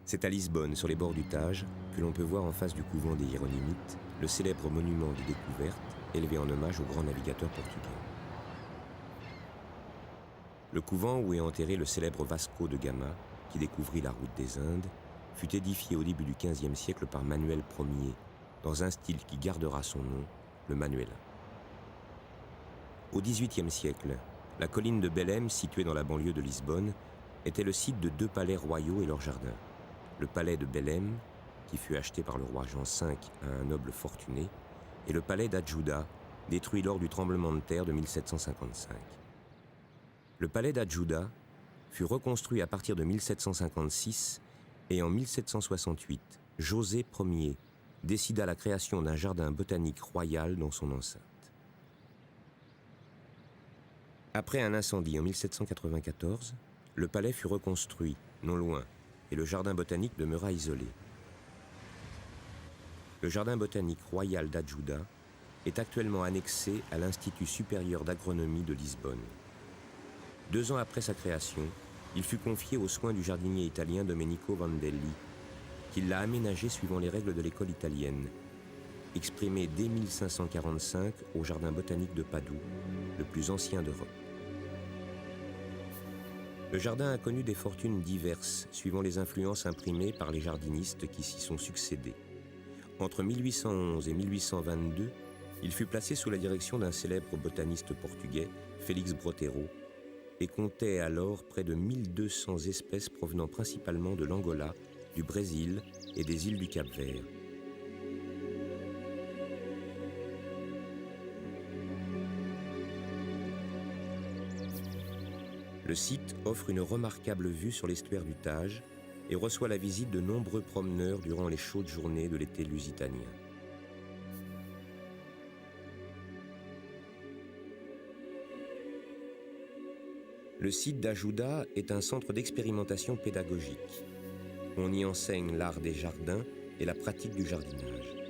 C'est à Lisbonne, sur les bords du Tage, que l'on peut voir en face du couvent des Hiéronymites le célèbre monument des découvertes élevé en hommage au grand navigateur portugais. Le couvent où est enterré le célèbre Vasco de Gama, qui découvrit la route des Indes, fut édifié au début du XVe siècle par Manuel Ier, dans un style qui gardera son nom, le manuelin. Au XVIIIe siècle, la colline de Belém, située dans la banlieue de Lisbonne, était le site de 2 palais royaux et leurs jardins. Le palais de Belém, qui fut acheté par le roi Jean V à un noble fortuné, et le palais d'Adjuda, détruit lors du tremblement de terre de 1755. Le palais d'Adjuda fut reconstruit à partir de 1756 et en 1768, José Ier décida la création d'un jardin botanique royal dans son enceinte. Après un incendie en 1794, le palais fut reconstruit, non loin, et le jardin botanique demeura isolé. Le jardin botanique royal d'Adjuda est actuellement annexé à l'Institut supérieur d'agronomie de Lisbonne. 2 ans après sa création, il fut confié aux soins du jardinier italien Domenico Vandelli, qui l'a aménagé suivant les règles de l'école italienne, exprimées dès 1545 au jardin botanique de Padoue, le plus ancien d'Europe. Le jardin a connu des fortunes diverses, suivant les influences imprimées par les jardinistes qui s'y sont succédés. Entre 1811 et 1822, il fut placé sous la direction d'un célèbre botaniste portugais, Félix Brotero, et comptait alors près de 1200 espèces provenant principalement de l'Angola, du Brésil et des îles du Cap-Vert. Le site offre une remarquable vue sur l'estuaire du Tage et reçoit la visite de nombreux promeneurs durant les chaudes journées de l'été lusitanien. Le site d'Ajuda est un centre d'expérimentation pédagogique. On y enseigne l'art des jardins et la pratique du jardinage.